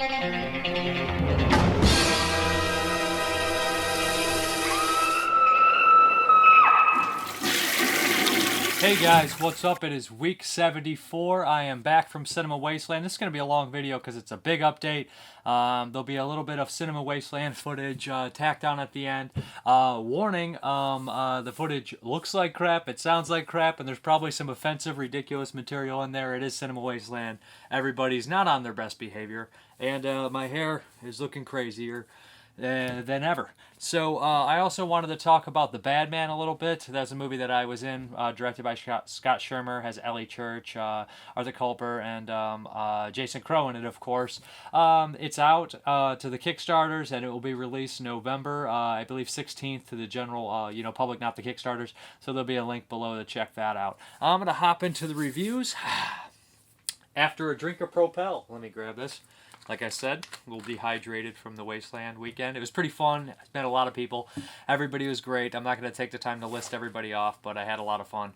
Hey guys, what's up? It is week 74. I am back from Cinema Wasteland. This is going to be a long video because it's a big update. There'll be a little bit of Cinema Wasteland footage tacked on at the end. Warning, the footage looks like crap, it sounds like crap, and there's probably some offensive, ridiculous material in there. It is Cinema Wasteland. Everybody's not on their best behavior, and my hair is looking crazier than ever. So I also wanted to talk about The Bad Man a little bit. That's a movie that I was in, directed by Scott Shermer, has Ellie Church, Arthur Culper, and Jason Crow in it, of course. It's out to the Kickstarters, and it will be released November, I believe 16th to the general public, not the Kickstarters. So there'll be a link below to check that out. I'm going to hop into the reviews after a drink of Propel. Let me grab this. Like I said, a little dehydrated from the Wasteland weekend. It was pretty fun. I met a lot of people. Everybody was great. I'm not going to take the time to list everybody off, but I had a lot of fun.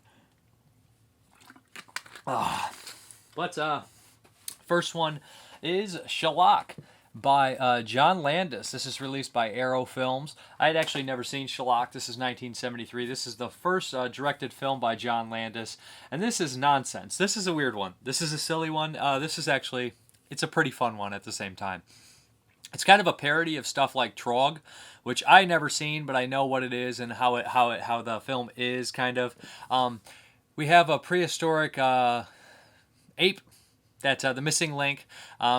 First one is Schlock by John Landis. This is released by Arrow Films. I had actually never seen Schlock. This is 1973. This is the first directed film by John Landis, and this is nonsense. This is a weird one. This is a silly one. This is actually... It's a pretty fun one at the same time. It's kind of a parody of stuff like Trog, which I never seen, but I know what it is and how the film is kind of. We have a prehistoric ape. That's the missing link.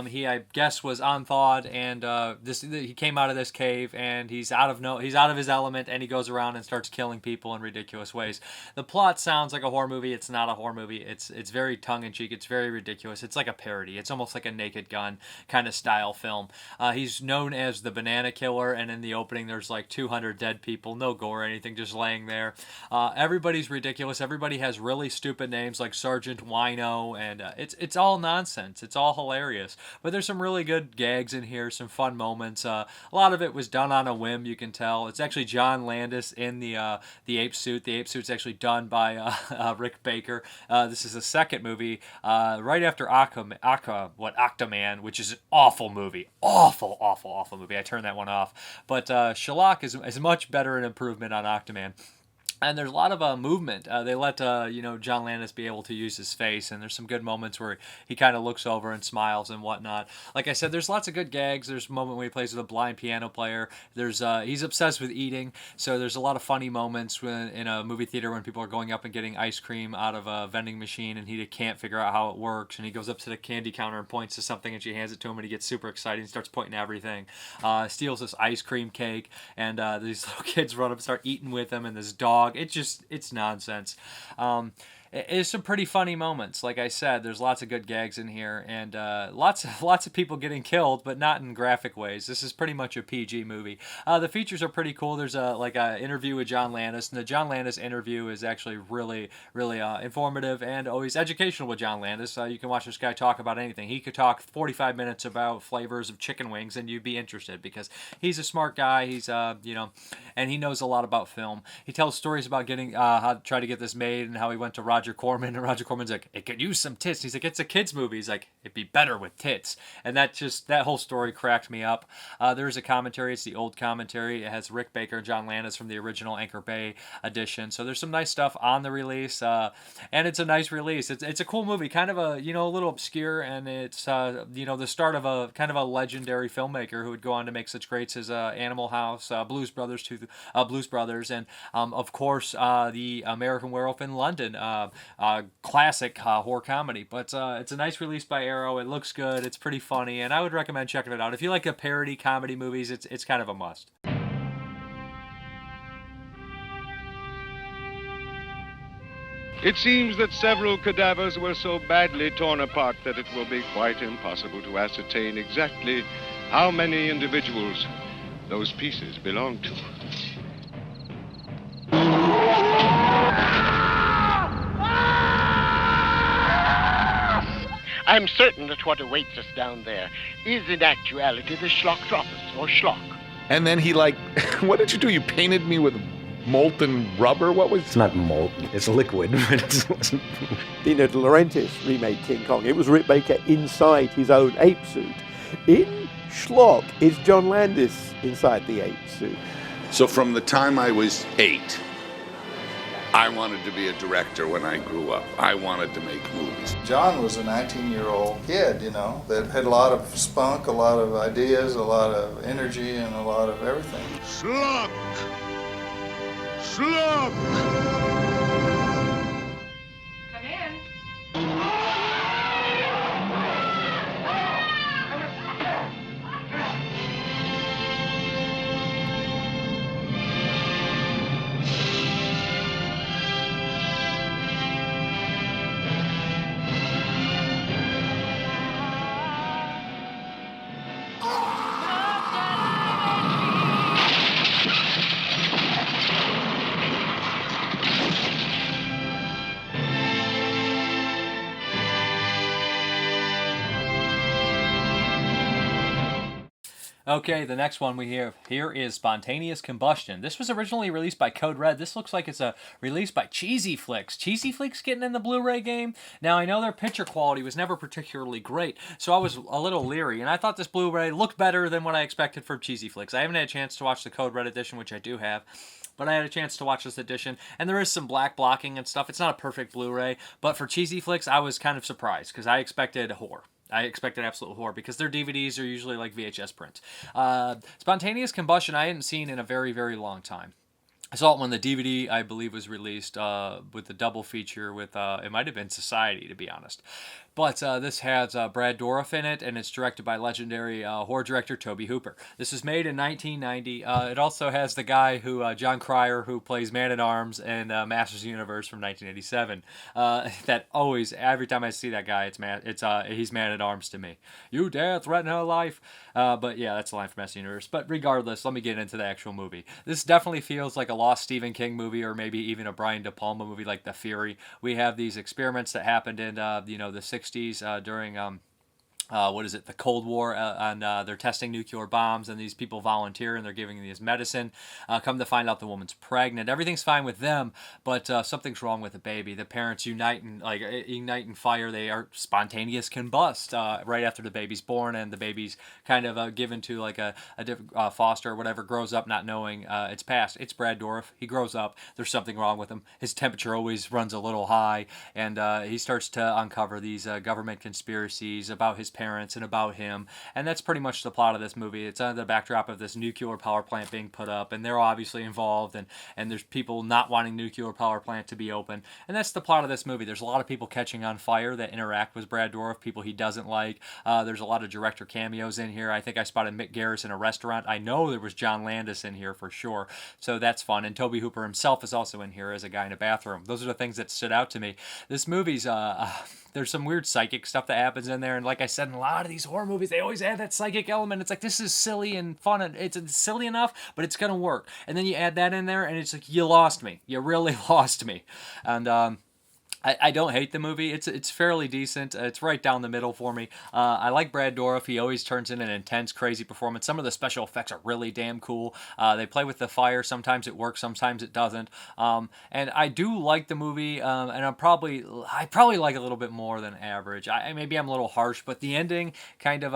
He, I guess, was unthawed, and he came out of this cave, and he's out of his element, and he goes around and starts killing people in ridiculous ways. The plot sounds like a horror movie. It's not a horror movie. It's very tongue-in-cheek. It's very ridiculous. It's like a parody. It's almost like a Naked Gun kind of style film. He's known as the Banana Killer, and in the opening, there's like 200 dead people, no gore or anything, just laying there. Everybody's ridiculous. Everybody has really stupid names like Sergeant Wino, and it's all nonsense. It's all hilarious. But there's some really good gags in here, some fun moments. A lot of it was done on a whim, you can tell. It's actually John Landis in the ape suit. The ape suit's actually done by Rick Baker. This is the second movie right after Octoman, which is an awful movie. Awful movie. I turned that one off. But Schlock is much better an improvement on Octoman. And there's a lot of movement. They let John Landis be able to use his face, and there's some good moments where he kind of looks over and smiles and whatnot. Like I said, there's lots of good gags. There's a moment where he plays with a blind piano player. There's he's obsessed with eating, so there's a lot of funny moments in a movie theater when people are going up and getting ice cream out of a vending machine, and he can't figure out how it works. And he goes up to the candy counter and points to something, and she hands it to him, and he gets super excited and starts pointing to everything. Steals this ice cream cake, and these little kids run up and start eating with him, and this dog. It's nonsense. It's some pretty funny moments. Like I said, there's lots of good gags in here, and lots of people getting killed, but not in graphic ways. This is pretty much a PG movie. The features are pretty cool. There's a interview with John Landis, and the John Landis interview is actually really informative and always educational with John Landis. You can watch this guy talk about anything. He could talk 45 minutes about flavors of chicken wings, and you'd be interested because he's a smart guy. He's and he knows a lot about film. He tells stories about getting how to try to get this made and how he went to Roger Corman, and Roger Corman's like, it could use some tits. He's like, it's a kid's movie. He's like, it'd be better with tits. And that whole story cracked me up. There's a commentary. It's the old commentary. It has Rick Baker and John Landis from the original Anchor Bay edition. So there's some nice stuff on the release, and it's a nice release. It's a cool movie, kind of a little obscure, and it's the start of a kind of a legendary filmmaker who would go on to make such greats as Animal House, Blues Brothers, and of course the American Werewolf in London. Classic horror comedy, but it's a nice release by Arrow. It looks good, it's pretty funny, and I would recommend checking it out. If you like a parody comedy movies, it's kind of a must. It seems that several cadavers were so badly torn apart that it will be quite impossible to ascertain exactly how many individuals those pieces belong to. I'm certain that what awaits us down there is in actuality the Schlocktropolis, or Schlock. And then he what did you do? You painted me with molten rubber? What was... It's not molten, it's liquid. Dino De Laurentiis remade King Kong. It was Rick Baker inside his own ape suit. In Schlock, is John Landis inside the ape suit? So from the time I was 8, I wanted to be a director when I grew up. I wanted to make movies. John was a 19-year-old kid, you know, that had a lot of spunk, a lot of ideas, a lot of energy, and a lot of everything. Schlock! Schlock! Come in. Okay, the next one we have here is Spontaneous Combustion. This was originally released by Code Red. This looks like it's released by Cheesy Flicks. Cheesy Flicks getting in the Blu-ray game? Now, I know their picture quality was never particularly great, so I was a little leery, and I thought this Blu-ray looked better than what I expected from Cheesy Flicks. I haven't had a chance to watch the Code Red edition, which I do have, but I had a chance to watch this edition, and there is some black blocking and stuff. It's not a perfect Blu-ray, but for Cheesy Flicks, I was kind of surprised, because I expected horror. I expected absolute horror because their DVDs are usually like VHS print. Spontaneous Combustion I hadn't seen in a very, very long time. I saw it when the DVD, I believe, was released with the double feature with, it might have been Society, to be honest. But this has Brad Dourif in it, and it's directed by legendary horror director Tobe Hooper. This was made in 1990. It also has the guy who, John Cryer, who plays Man-at-Arms in Masters of the Universe from 1987. That always, every time I see that guy, he's Man-at-Arms to me. You dare threaten her life? But yeah, that's the line from Masters of the Universe. But regardless, let me get into the actual movie. This definitely feels like a lost Stephen King movie, or maybe even a Brian De Palma movie like The Fury. We have these experiments that happened in, the 60s during the Cold War, and they're testing nuclear bombs, and these people volunteer, and they're giving these medicine. Come to find out the woman's pregnant. Everything's fine with them, but something's wrong with the baby. The parents ignite and fire. They are spontaneous combust right after the baby's born, and the baby's kind of given to like a different foster or whatever, grows up not knowing it's past. It's Brad Dourif. He grows up. There's something wrong with him. His temperature always runs a little high, and he starts to uncover these government conspiracies about his parents and about him, and that's pretty much the plot of this movie. It's under the backdrop of this nuclear power plant being put up, and they're obviously involved, and there's people not wanting nuclear power plant to be open, and that's the plot of this movie. There's a lot of people catching on fire that interact with Brad Dourif, people he doesn't like. There's a lot of director cameos in here. I think I spotted Mick Garris in a restaurant. I know there was John Landis in here for sure, so that's fun, and Tobe Hooper himself is also in here as a guy in a bathroom. Those are the things that stood out to me. This movie's there's some weird psychic stuff that happens in there, and like I said, in a lot of these horror movies, they always add that psychic element. It's like, this is silly and fun, and it's silly enough, but it's gonna work. And then you add that in there, and it's like, you lost me. You really lost me. And I don't hate the movie. It's fairly decent. It's right down the middle for me. I like Brad Dourif. He always turns in an intense, crazy performance. Some of the special effects are really damn cool. They play with the fire. Sometimes it works. Sometimes it doesn't. And I do like the movie. And I probably like it a little bit more than average. Maybe I'm a little harsh, but the ending kind of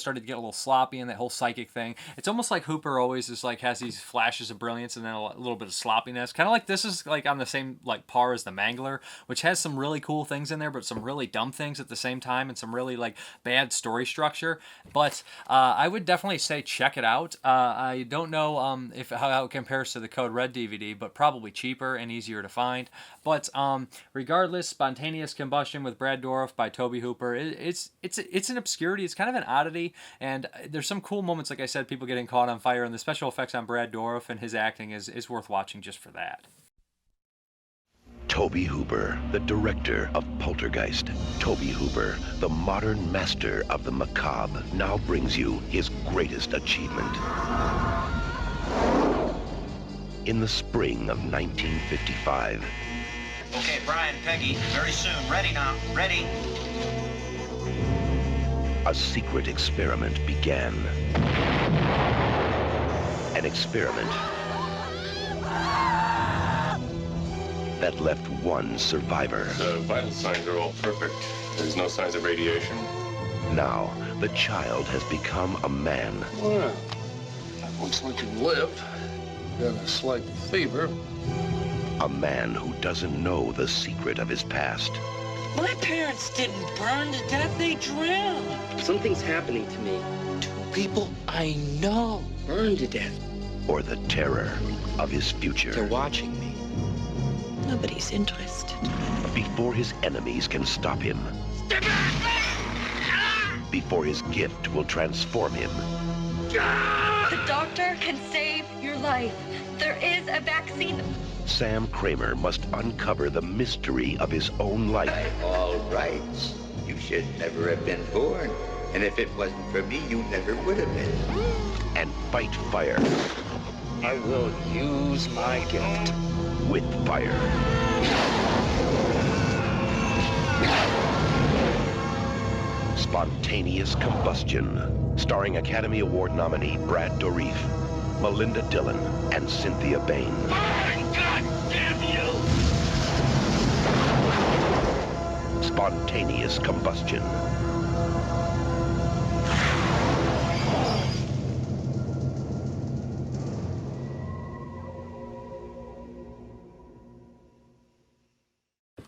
started to get a little sloppy, and that whole psychic thing. It's almost like Hooper always is like has these flashes of brilliance and then a little bit of sloppiness. Kind of like this is like on the same like par as The Mangler, which has some really cool things in there, but some really dumb things at the same time, and some really like bad story structure. But I would definitely say check it out. I don't know how it compares to the Code Red DVD, but probably cheaper and easier to find. But regardless, Spontaneous Combustion with Brad Dourif by Tobe Hooper. It's an obscurity. It's kind of an oddity, and there's some cool moments. Like I said, people getting caught on fire, and the special effects on Brad Dourif and his acting is worth watching just for that. Tobe Hooper, the director of Poltergeist. Tobe Hooper, the modern master of the macabre, now brings you his greatest achievement. In the spring of 1955. Okay, Brian, Peggy, very soon. Ready now. Ready. A secret experiment began. An experiment that left one survivor. The vital signs are all perfect. There's no signs of radiation. Now, the child has become a man. Well, looks like you've lived. Got a slight fever. A man who doesn't know the secret of his past. My parents didn't burn to death, they drowned. Something's happening to me. 2 people I know burned to death. Or the terror of his future. They're watching me. Nobody's interested. Before his enemies can stop him. Before his gift will transform him. The doctor can save your life. There is a vaccine. Sam Kramer must uncover the mystery of his own life. All right. You should never have been born. And if it wasn't for me, you never would have been. And fight fire. I will use my gift. With fire. Spontaneous Combustion. Starring Academy Award nominee Brad Dourif, Melinda Dillon, and Cynthia Bain. God damn you! Spontaneous Combustion.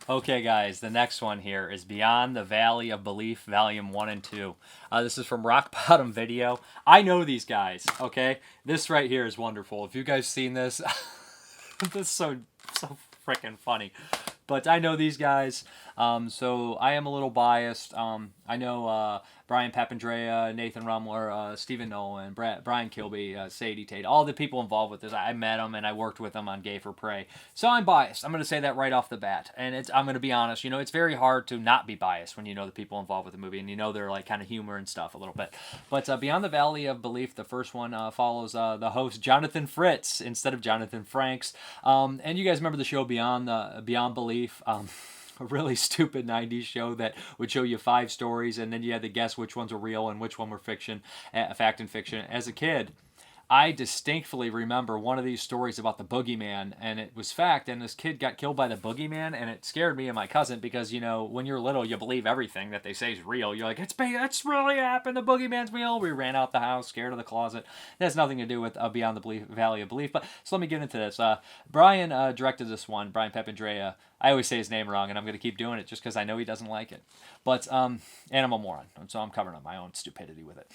Okay, guys, the next one here is Beyond the Valley of Belief, Volume 1 and 2. This is from Rock Bottom Video. I know these guys, okay? This right here is wonderful. If you guys seen this, this is so freaking funny. But I know these guys, so I am a little biased. I know Brian Papandrea, Nathan Rumler, Stephen Nolan, Brian Kilby, Sadie Tate, all the people involved with this. I met them and I worked with them on Gay for Prey. So I'm biased. I'm going to say that right off the bat. And I'm going to be honest. You know, it's very hard to not be biased when you know the people involved with the movie and you know they're like kind of humor and stuff a little bit. But Beyond the Valley of Belief, the first one follows the host Jonathan Fritz instead of Jonathan Franks. And you guys remember the show Beyond Belief? A really stupid 90s show that would show you 5 stories and then you had to guess which ones were real and which one were fiction, fact and fiction. As a kid, I distinctly remember one of these stories about the boogeyman, and it was fact, and this kid got killed by the boogeyman, and it scared me and my cousin because, you know, when you're little, you believe everything that they say is real. You're like, it's really happened, the boogeyman's real. We ran out the house, scared of the closet. It has nothing to do with Beyond the Valley of Belief, but so let me get into this. Brian directed this one, Brian Papandrea. I always say his name wrong, and I'm going to keep doing it just because I know he doesn't like it. But, and I'm a moron, so I'm covering up my own stupidity with it.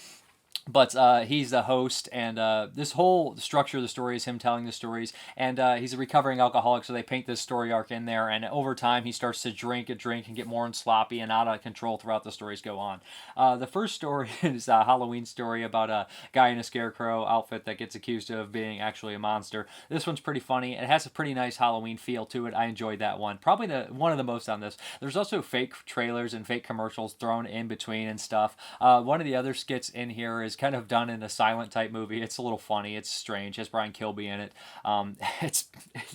But he's the host, and this whole structure of the story is him telling the stories, and he's a recovering alcoholic, so they paint this story arc in there, and over time he starts to drink and get more and sloppy and out of control throughout the stories go on. The first story is a Halloween story about a guy in a scarecrow outfit that gets accused of being actually a monster. This one's pretty funny. It has a pretty nice Halloween feel to it. I enjoyed that one. Probably one of the most on this. There's also fake trailers and fake commercials thrown in between and stuff. One of the other skits in here is kind of done in a silent type movie. It's a little funny. It's strange. It has Brian Kilby in it.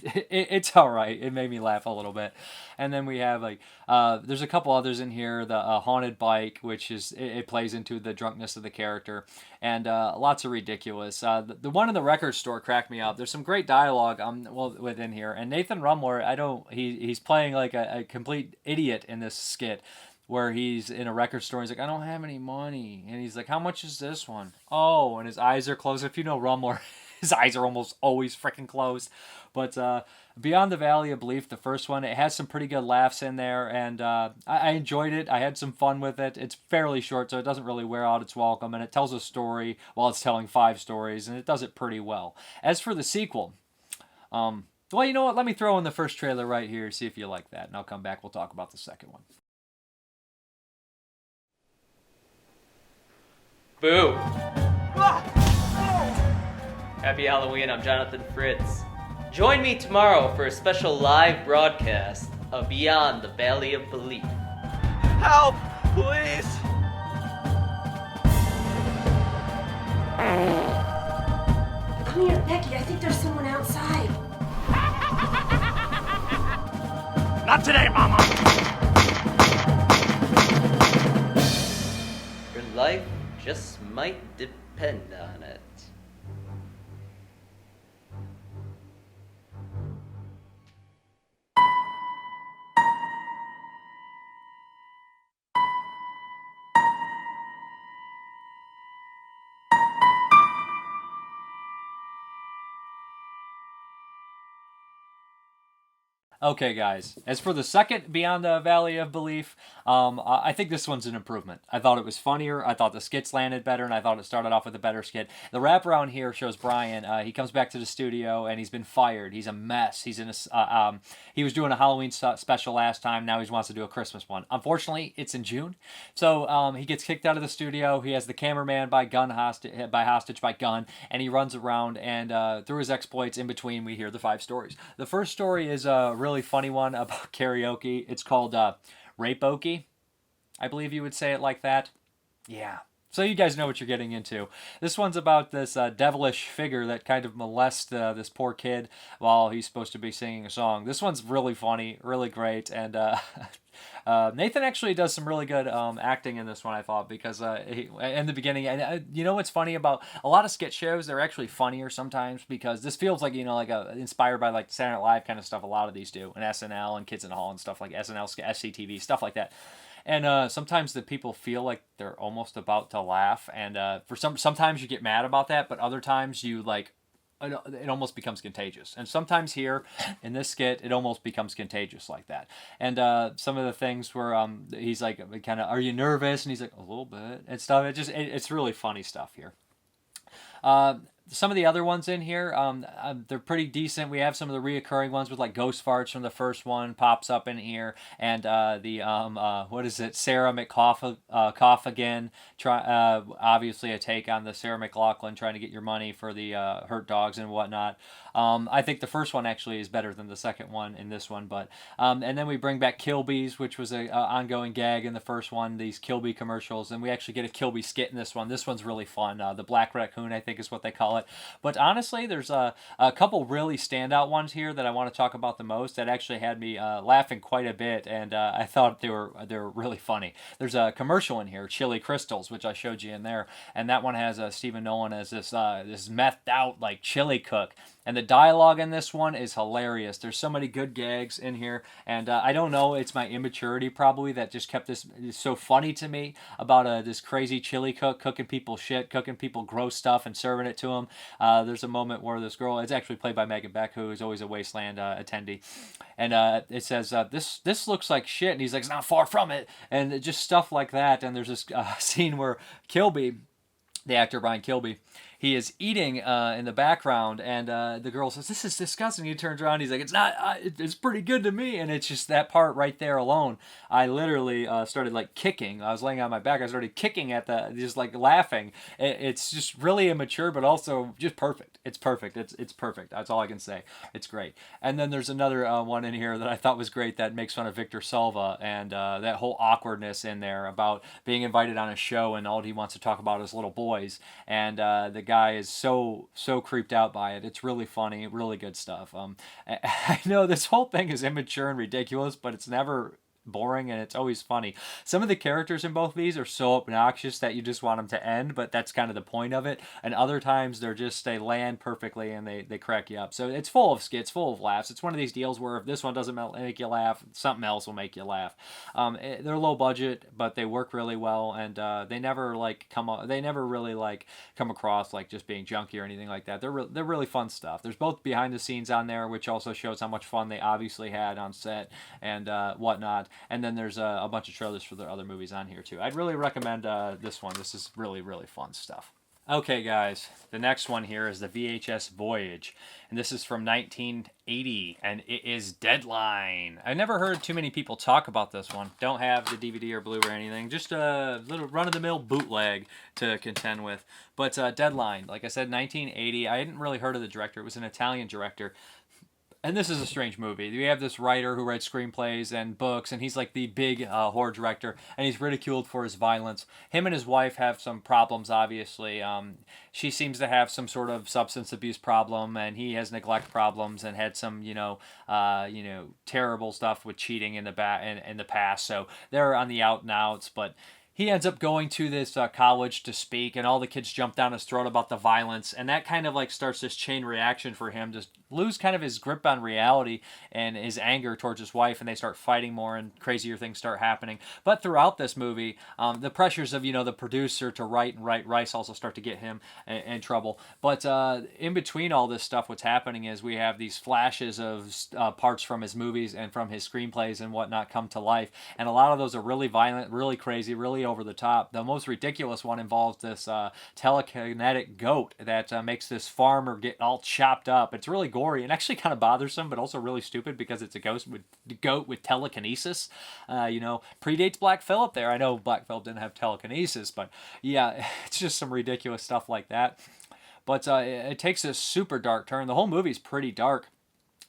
It's all right. It made me laugh a little bit. And then we have like there's a couple others in here. The haunted bike, which is it plays into the drunkenness of the character, and lots of ridiculous. The one in the record store cracked me up. There's some great dialogue within here. And Nathan Rumler, he's playing like a complete idiot in this skit, where he's in a record store. He's like, I don't have any money. And he's like, how much is this one? Oh, and his eyes are closed. If you know Rumler, his eyes are almost always freaking closed. But Beyond the Valley of Belief, the first one, it has some pretty good laughs in there. And I enjoyed it. I had some fun with it. It's fairly short, so it doesn't really wear out its welcome. And it tells a story while it's telling 5 stories. And it does it pretty well. As for the sequel, well, you know what? Let me throw in the first trailer right here. See if you like that. And I'll come back. We'll talk about the second one. Boo! Happy Halloween, I'm Jonathan Fritz. Join me tomorrow for a special live broadcast of Beyond the Valley of Belief. Help! Please! Come here, Becky, I think there's someone outside. Not today, Mama! Your life just might depend on it. Okay, guys. As for the second Beyond the Valley of Belief, I think this one's an improvement. I thought it was funnier. I thought the skits landed better, and I thought it started off with a better skit. The wraparound here shows Brian. He comes back to the studio, and he's been fired. He's a mess. He's in a. He was doing a Halloween special last time. Now he wants to do a Christmas one. Unfortunately, it's in June, so he gets kicked out of the studio. He has the cameraman by hostage by gun, and he runs around. And through his exploits, in between, we hear the 5 stories. The first story is a really funny one about karaoke. It's called Rape-okie. I believe you would say it like that. Yeah. So you guys know what you're getting into. This one's about this devilish figure that kind of molests this poor kid while he's supposed to be singing a song. This one's really funny, really great, and Nathan actually does some really good acting in this one, I thought, because in the beginning, and you know what's funny about a lot of skit shows, they're actually funnier sometimes because this feels like, you know, like inspired by like Saturday Night Live kind of stuff. A lot of these do, and SNL and Kids in the Hall and stuff like SNL, SCTV, stuff like that. And sometimes the people feel like they're almost about to laugh, and sometimes you get mad about that, but other times you like it almost becomes contagious. And sometimes here in this skit, it almost becomes contagious like that. And some of the things where he's like, kind of, are you nervous? And he's like, a little bit and stuff. It's really funny stuff here. Some of the other ones in here, they're pretty decent. We have some of the reoccurring ones with like ghost farts from the first one pops up in here, and what is it? Sarah McCoughan, obviously a take on the Sarah McLachlan trying to get your money for the hurt dogs and whatnot. I think the first one actually is better than the second one in this one, but and then we bring back Kilby's, which was a ongoing gag in the first one. These Kilby commercials, and we actually get a Kilby skit in this one. This one's really fun. The Black Raccoon, I think, is what they call it. But honestly, there's a couple really standout ones here that I want to talk about the most that actually had me laughing quite a bit, and I thought they were really funny. There's a commercial in here, Chili Crystals, which I showed you in there, and that one has Stephen Nolan as this methed out like chili cook. And the dialogue in this one is hilarious. There's so many good gags in here, and I don't know, it's my immaturity probably that just kept this so funny to me about this crazy chili cook cooking people shit, cooking people gross stuff and serving it to them. There's a moment where this girl, it's actually played by Megan Beck, who is always a Wasteland attendee, and it says, this looks like shit, and he's like, it's not far from it, and just stuff like that. And there's this scene where Kilby, the actor Brian Kilby, he is eating in the background, and the girl says, this is disgusting. He turns around, he's like, it's not, it's pretty good to me. And it's just that part right there alone. I literally started like kicking. I was laying on my back. I started kicking at just like laughing. It's just really immature, but also just perfect. It's perfect. It's perfect. That's all I can say. It's great. And then there's another one in here that I thought was great that makes fun of Victor Salva and that whole awkwardness in there about being invited on a show and all he wants to talk about is little boys. And the guy is so creeped out by it. It's really funny, really good stuff. I know this whole thing is immature and ridiculous, but it's never boring and it's always funny. Some of the characters in both of these are so obnoxious that you just want them to end, but that's kind of the point of it. And other times they land perfectly and they crack you up. So it's full of skits, full of laughs. It's one of these deals where if this one doesn't make you laugh, something else will make you laugh. They're low budget, but they work really well, and they never really come across like just being junky or anything like that. They're really fun stuff. There's both behind the scenes on there, which also shows how much fun they obviously had on set and whatnot. And then there's a bunch of trailers for the other movies on here too. I'd really recommend this one. This is really, really fun stuff. Okay, guys, the next one here is the VHS Voyage, and this is from 1980, and it is Deadline. I never heard too many people talk about this one. Don't have the DVD or Blu-ray or anything, just a little run-of-the-mill bootleg to contend with. But Deadline, like I said, 1980. I hadn't really heard of the director. It was an Italian director. And this is a strange movie. We have this writer who writes screenplays and books, and he's like the big horror director, and he's ridiculed for his violence. Him and his wife have some problems, obviously. She seems to have some sort of substance abuse problem, and he has neglect problems and had some, terrible stuff with cheating in the past. So they're on the out and outs, but he ends up going to this college to speak, and all the kids jump down his throat about the violence, and that kind of like starts this chain reaction for him to lose kind of his grip on reality and his anger towards his wife, and they start fighting more, and crazier things start happening. But throughout this movie, the pressures of the producer to write rice also start to get him in trouble. But in between all this stuff, what's happening is we have these flashes of parts from his movies and from his screenplays and whatnot come to life, and a lot of those are really violent, really crazy, really over the top. The most ridiculous one involves this telekinetic goat that makes this farmer get all chopped up. It's really gory and actually kind of bothersome, but also really stupid because it's a goat with telekinesis. Predates Black Phillip there. I know Black Phillip didn't have telekinesis, but yeah, it's just some ridiculous stuff like that. But it takes a super dark turn. The whole movie's pretty dark.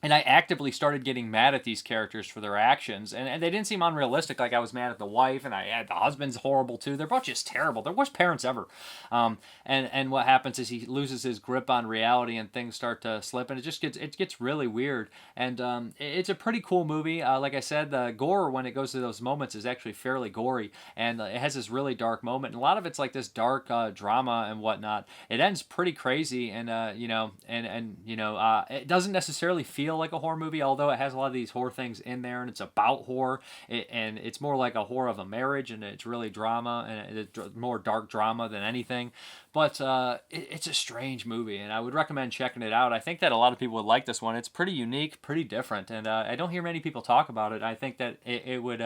And I actively started getting mad at these characters for their actions. And they didn't seem unrealistic. Like, I was mad at the wife, and the husband's horrible, too. They're both just terrible. They're worst parents ever. And what happens is he loses his grip on reality, and things start to slip, and it gets really weird. And it's a pretty cool movie. Like I said, the gore, when it goes to those moments, is actually fairly gory. And it has this really dark moment. And a lot of it's like this dark drama and whatnot. It ends pretty crazy, and it doesn't necessarily feel like a horror movie, although it has a lot of these horror things in there, and it's about horror, and it's more like a horror of a marriage, and it's really drama, and it's more dark drama than anything. But it's a strange movie, and I would recommend checking it out. I think that a lot of people would like this one. It's pretty unique, pretty different, and I don't hear many people talk about it. I think that it would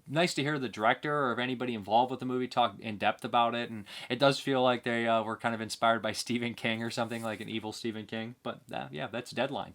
nice to hear the director or if anybody involved with the movie talk in depth about it, and it does feel like they were kind of inspired by Stephen King or something, like an evil Stephen King. But yeah, that's Deadline.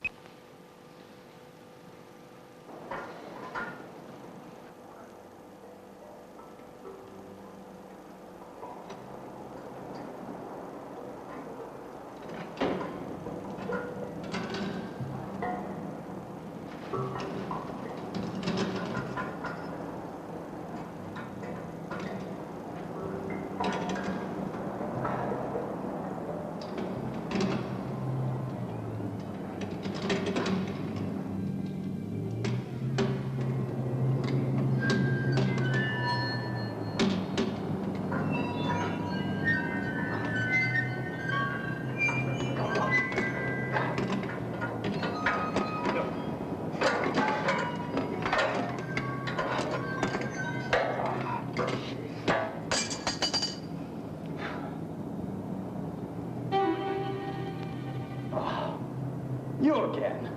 You again.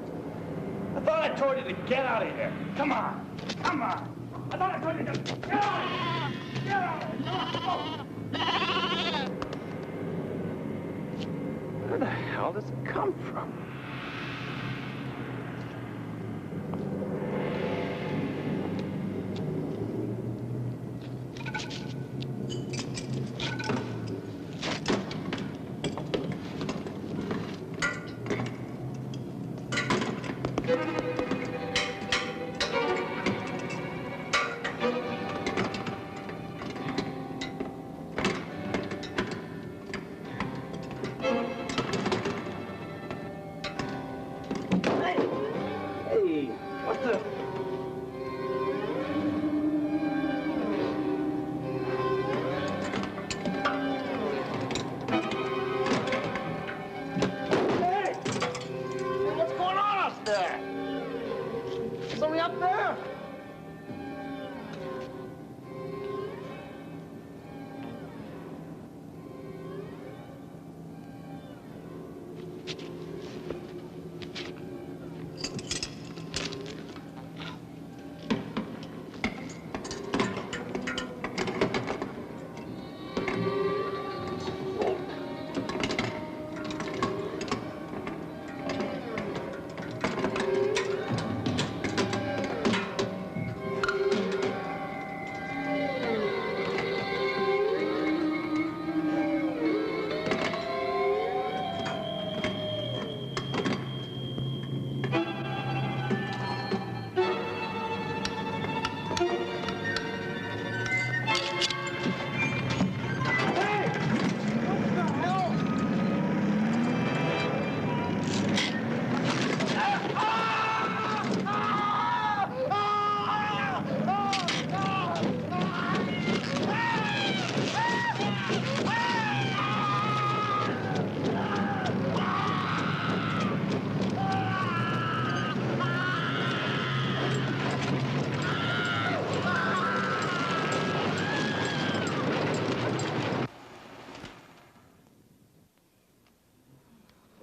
I thought I told you to get out of here. Come on. Come on. I thought I told you to get out of here. Get out of here. Where the hell does it come from?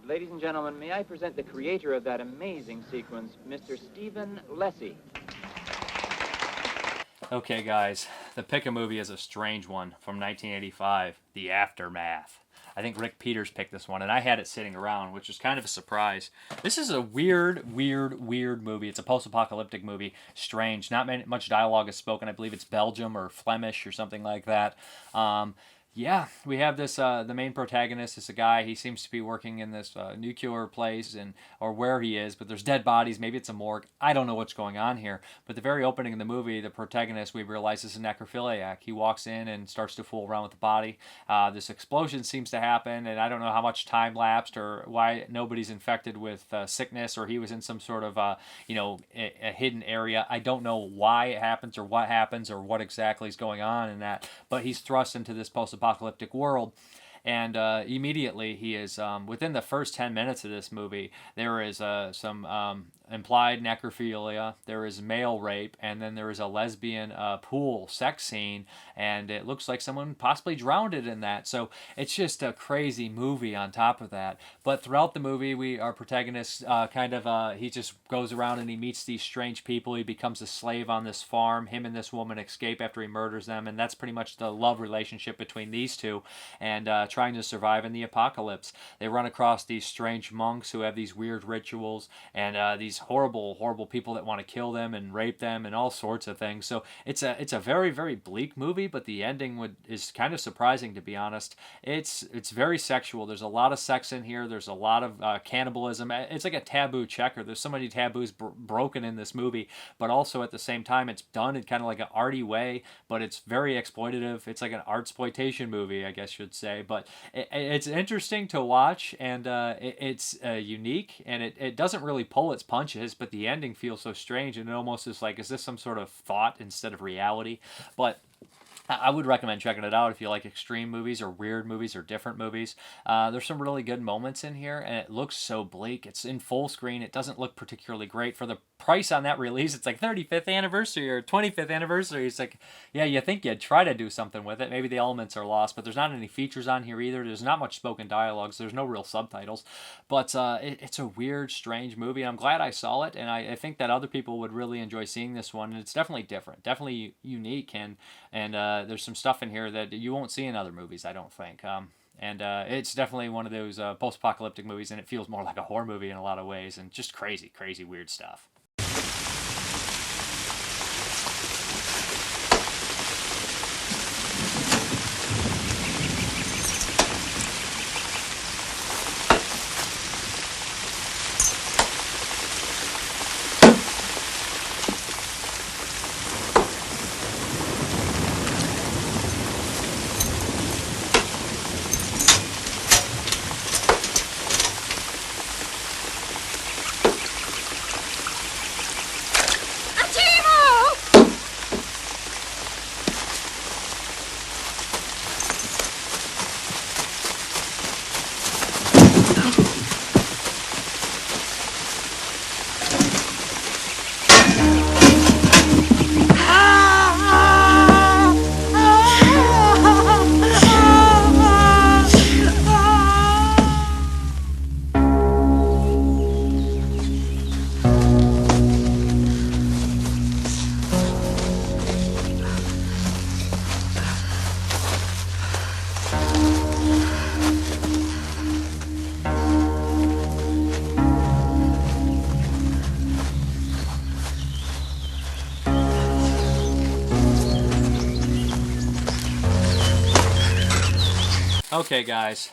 Ladies and gentlemen, may I present the creator of that amazing sequence, Mr. Stephen Lessie. Okay, guys, the pick-a-movie is a strange one from 1985, The Aftermath. I think Rick Peters picked this one, and I had it sitting around, which was kind of a surprise. This is a weird movie. It's a post-apocalyptic movie. Strange. Not much dialogue is spoken. I believe it's Belgium or Flemish or something like that. Yeah, we have this, the main protagonist is a guy, he seems to be working in this nuclear place, or where he is, but there's dead bodies, maybe it's a morgue, I don't know what's going on here, but the very opening of the movie, the protagonist, we realize, is a necrophiliac. He walks in and starts to fool around with the body. This explosion seems to happen, and I don't know how much time lapsed, or why nobody's infected with sickness, or he was in some sort of, a hidden area. I don't know why it happens, or what exactly is going on in that, but he's thrust into this post-apocalyptic world, and immediately he is within the first 10 minutes of this movie, there is some implied necrophilia, there is male rape, and then there is a lesbian pool sex scene, and it looks like someone possibly drowned in that. So it's just a crazy movie on top of that. But throughout the movie, our protagonist he just goes around and he meets these strange people. He becomes a slave on this farm. Him and this woman escape after he murders them, and that's pretty much the love relationship between these two, and trying to survive in the apocalypse. They run across these strange monks who have these weird rituals, and these horrible people that want to kill them and rape them and all sorts of things. So it's a very, very bleak movie, but the ending is kind of surprising, to be honest. It's very sexual. There's a lot of sex in here. There's a lot of cannibalism. It's like a taboo checker. There's so many taboos broken in this movie, but also at the same time it's done in kind of like an arty way, but it's very exploitative. It's like an artsploitation movie, I guess you'd say, but it's interesting to watch, and it's unique, and it doesn't really pull its punches, but the ending feels so strange, and it almost is like, is this some sort of thought instead of reality? But I would recommend checking it out if you like extreme movies or weird movies or different movies. There's some really good moments in here, and it looks so bleak. It's in full screen. It doesn't look particularly great. For the price on that release, it's like 35th anniversary or 25th anniversary. It's like, yeah, you think you'd try to do something with it. Maybe the elements are lost, but there's not any features on here either. There's not much spoken dialogue, so there's no real subtitles. But it's a weird, strange movie, and I'm glad I saw it, and I think that other people would really enjoy seeing this one. And it's definitely different, definitely unique, and there's some stuff in here that you won't see in other movies, I don't think. And it's definitely one of those post-apocalyptic movies, and it feels more like a horror movie in a lot of ways, and just crazy, crazy weird stuff. Okay, guys.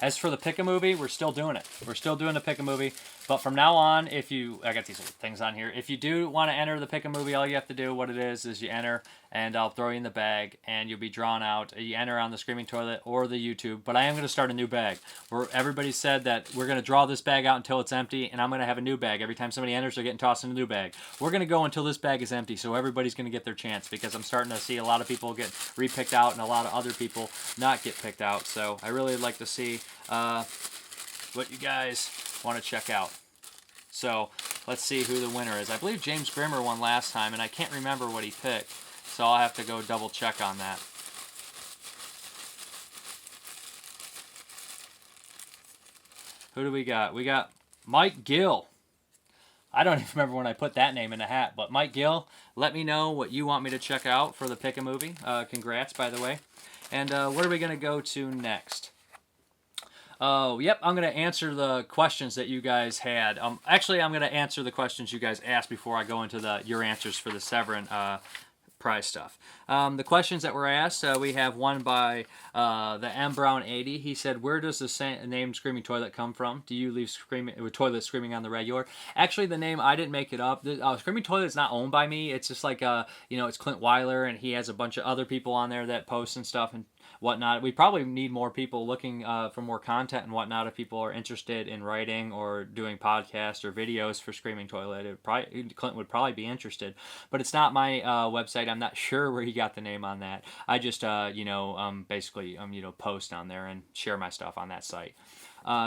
As for the pick-a-movie, we're still doing it. We're still doing the pick-a-movie. But from now on, I got these little things on here. If you do want to enter the pick-a-movie, all you have to do, what it is you enter, and I'll throw you in the bag, and you'll be drawn out. You enter on the Screaming Toilet or the YouTube, but I am going to start a new bag. Everybody said that we're going to draw this bag out until it's empty, and I'm going to have a new bag. Every time somebody enters, they're getting tossed in a new bag. We're going to go until this bag is empty, so everybody's going to get their chance, because I'm starting to see a lot of people get re-picked out, and a lot of other people not get picked out. So I really like to see what you guys want to check out. So let's see who the winner is. I believe James Grimmer won last time, and I can't remember what he picked, so I'll have to go double check on that. Who do we got? We got Mike Gill. I don't even remember when I put that name in the hat, but Mike Gill, let me know what you want me to check out for the Pick a Movie. Congrats, by the way. And what are we going to go to next? Oh, yep, I'm going to answer the questions that you guys had. Actually, I'm going to answer the questions you guys asked before I go into your answers for the Severin prize stuff. The questions that were asked, we have one by the Mrparka A.D. He said, where does the name Screaming Toilet come from? Do you leave toilet screaming on the regular? Actually, the name, I didn't make it up. Screaming Toilet is not owned by me. It's just like, it's Clint Weiler, and he has a bunch of other people on there that post and stuff and whatnot. We probably need more people looking for more content and whatnot if people are interested in writing or doing podcasts or videos for Screaming Toilet. Clint would probably be interested, but it's not my website. I'm not sure where he got the name on that. I just, basically, post on there and share my stuff on that site.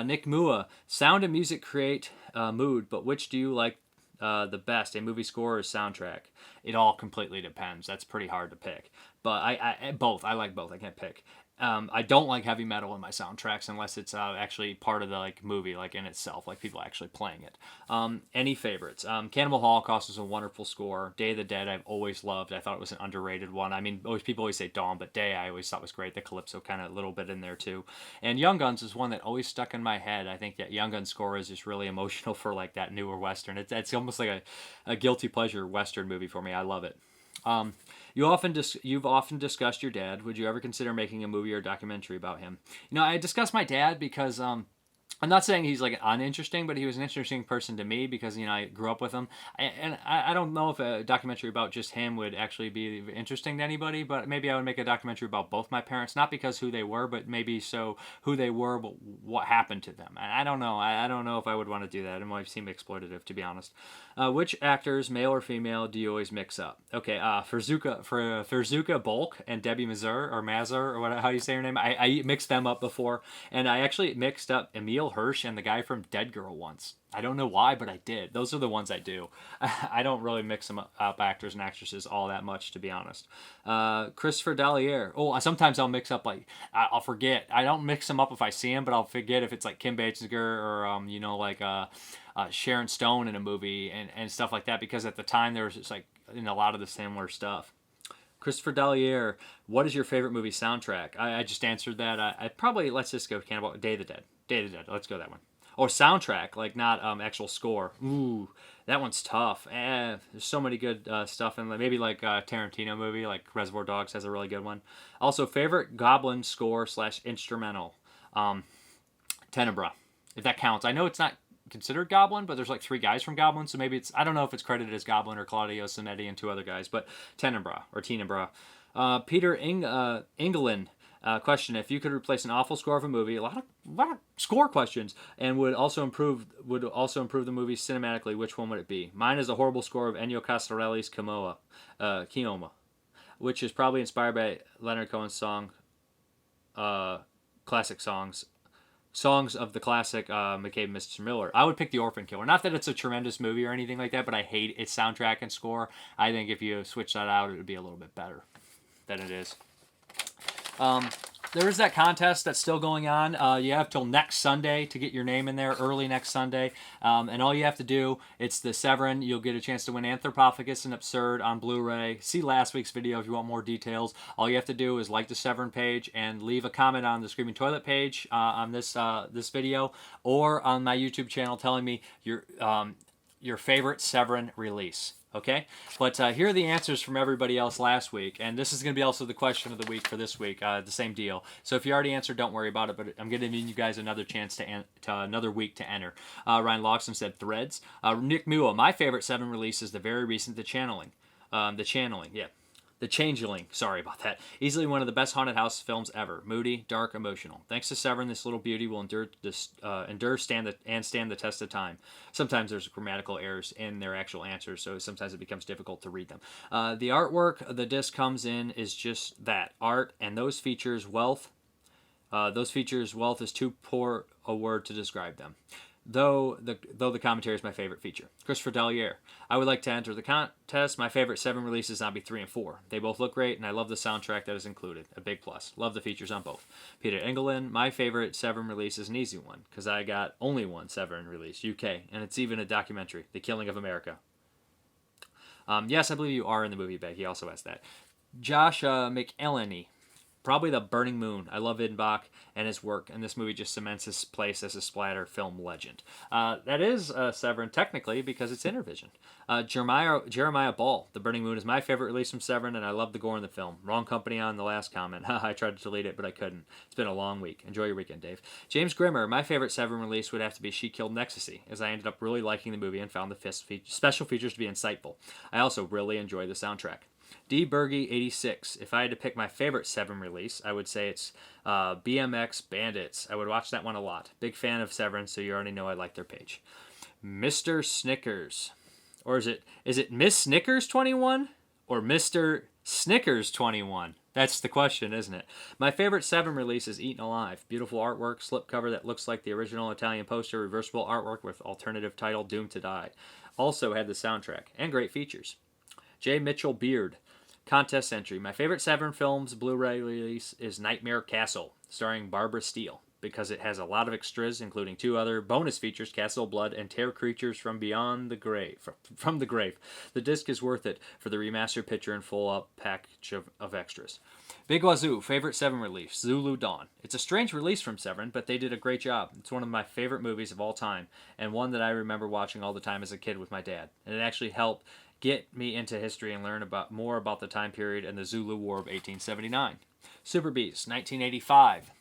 Nick Mua, sound and music create mood, but which do you like the best, a movie score or soundtrack? It all completely depends. That's pretty hard to pick. But I both. I like both. I can't pick. I don't like heavy metal in my soundtracks unless it's actually part of the movie, in itself, people actually playing it. Any favorites? Cannibal Holocaust is a wonderful score. Day of the Dead I've always loved. I thought it was an underrated one. I mean, people always say Dawn, but Day I always thought was great. The Calypso kind of a little bit in there too. And Young Guns is one that always stuck in my head. I think that Young Guns score is just really emotional for that newer Western. It's almost like a guilty pleasure Western movie for me. I love it. You've often discussed your dad. Would you ever consider making a movie or documentary about him? I discussed my dad because I'm not saying he's uninteresting, but he was an interesting person to me because I grew up with him, and I don't know if a documentary about just him would actually be interesting to anybody, but maybe I would make a documentary about both my parents, not because who they were, but maybe so who they were, but what happened to them. I don't know. I don't know if I would want to do that. It might seem exploitative, to be honest. Which actors, male or female, do you always mix up? Okay, Ferzuka Bulk and Debbie Mazur or how you say her name. I mixed them up before, and I actually mixed up Emil Hirsch and the guy from Dead Girl once. I don't know why, but I did. Those are the ones I do. I don't really mix them up, actors and actresses, all that much, to be honest. Christopher Dallier. Oh, sometimes I'll mix up, I'll forget. I don't mix them up if I see them, but I'll forget if it's Kim Basinger or, Sharon Stone in a movie and stuff like that, because at the time there was just, a lot of the similar stuff. Christopher Dallier, what is your favorite movie soundtrack? I just answered that. I probably, let's just go Cannibal, Day of the Dead. Day of the Dead, let's go that one. Or soundtrack, not actual score. Ooh, that one's tough. There's so many good stuff in maybe a Tarantino movie, Reservoir Dogs has a really good one. Also, favorite Goblin score / instrumental. Tenebra, if that counts. I know it's not considered Goblin, but there's 3 guys from Goblin, so maybe I don't know if it's credited as Goblin or Claudio Sonetti and 2 other guys, but Tenebra or Tenebra. Peter Engelin. Question: if you could replace an awful score of a movie, a lot of score questions, and would also improve the movie cinematically, which one would it be? Mine is a horrible score of Ennio Castorelli's Kioma, which is probably inspired by Leonard Cohen's song, classic songs of the classic McCabe and Mr. Miller. I would pick The Orphan Killer. Not that it's a tremendous movie or anything like that, but I hate its soundtrack and score. I think if you switch that out, it would be a little bit better than it is. There is that contest that's still going on. You have till next Sunday to get your name in there, early next Sunday. And all you have to do, it's the Severin. You'll get a chance to win Anthropophagus and Absurd on Blu-ray. See last week's video if you want more details. All you have to do is like the Severin page and leave a comment on the Screaming Toilet page on this video, or on my YouTube channel telling me your favorite Severin release. Okay, but here are the answers from everybody else last week, and this is going to be also the question of the week for this week, the same deal. So if you already answered, don't worry about it, but I'm giving you guys another chance to another week to enter. Ryan Loxton said Threads. Nick Mua, my favorite Severin release is the very recent The Changeling. The Changeling, sorry about that. Easily one of the best haunted house films ever. Moody, dark, emotional. Thanks to Severin, this little beauty will stand the test of time. Sometimes there's grammatical errors in their actual answers, so sometimes it becomes difficult to read them. The artwork the disc comes in is just that, art, and those features wealth. Wealth is too poor a word to describe them. though the commentary is my favorite feature. Christopher Dellier. I would like to enter the contest. My favorite 7 releases, Zombie 3 and 4. They both look great, and I love the soundtrack that is included. A big plus. Love the features on both. Peter Engelin. My favorite 7 release is an easy one, because I got only one Severin release, UK, and it's even a documentary, The Killing of America. Yes, I believe you are in the movie bag. He also has that. Josh McElhenney. Probably The Burning Moon. I love Idbach and his work, and this movie just cements his place as a splatter film legend. That is Severin, technically, because it's Intervision. Jeremiah Ball. The Burning Moon is my favorite release from Severin, and I love the gore in the film. Wrong company on the last comment. I tried to delete it, but I couldn't. It's been a long week. Enjoy your weekend, Dave. James Grimmer. My favorite Severin release would have to be She Killed in Ecstasy, as I ended up really liking the movie and found the special features to be insightful. I also really enjoy the soundtrack. D. Berge 86. If I had to pick my favorite 7 release, I would say it's BMX Bandits. I would watch that one a lot. Big fan of Severin, so you already know I like their page. Mr. Snickers. Or is it Miss Snickers 21? Or Mr. Snickers 21? That's the question, isn't it? My favorite 7 release is Eaten Alive. Beautiful artwork, slipcover that looks like the original Italian poster, reversible artwork with alternative title Doomed to Die. Also had the soundtrack, and great features. J. Mitchell Beard. Contest entry. My favorite Severin Films Blu-ray release is Nightmare Castle, starring Barbara Steele, because it has a lot of extras, including 2 other bonus features, Castle Blood and Terror Creatures from Beyond the Grave. From the Grave. The disc is worth it for the remastered picture and full-up package of extras. Big Wazoo, favorite 7 release, Zulu Dawn. It's a strange release from Severin, but they did a great job. It's one of my favorite movies of all time, and one that I remember watching all the time as a kid with my dad. And it actually helped get me into history and learn more about the time period and the Zulu War of 1879. Super Beast, 1985.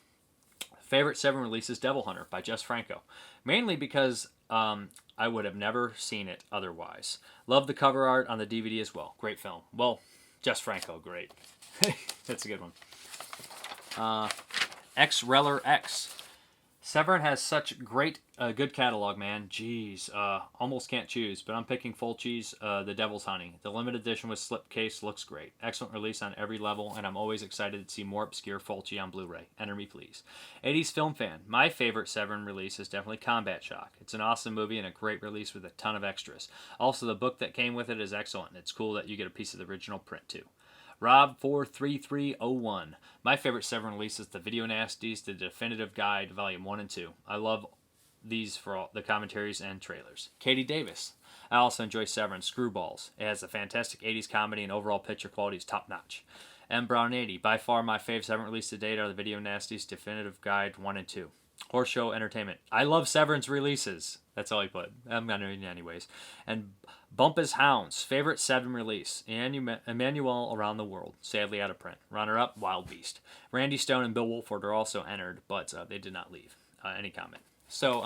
Favorite 7 release is Devil Hunter by Jess Franco. Mainly because I would have never seen it otherwise. Love the cover art on the DVD as well. Great film. Well, Jess Franco, great. That's a good one. X-Reller X. Severin has such good catalog, man. Jeez, almost can't choose, but I'm picking Fulci's The Devil's Honey. The limited edition with slipcase looks great. Excellent release on every level, and I'm always excited to see more obscure Fulci on Blu-ray. Enter me, please. 80s film fan. My favorite Severin release is definitely Combat Shock. It's an awesome movie and a great release with a ton of extras. Also, the book that came with it is excellent, and it's cool that you get a piece of the original print, too. Rob43301. My favorite Severin release is The Video Nasties, The Definitive Guide, Volume 1 and 2. I love these for all the commentaries and trailers. Katie Davis. I also enjoy Severin Screwballs. It has a fantastic 80s comedy and overall picture quality is top notch. M. Brown 80. By far my favorite Severin release to date are The Video Nasties, Definitive Guide 1 and 2. Horse Show Entertainment. I love Severin's releases. That's all he put. I'm going to read it anyways. And Bumpus Hounds. Favorite 7 release. Emmanuel Around the World. Sadly out of print. Runner-up, Wild Beast. Randy Stone and Bill Wolford are also entered, but they did not leave any comment. So,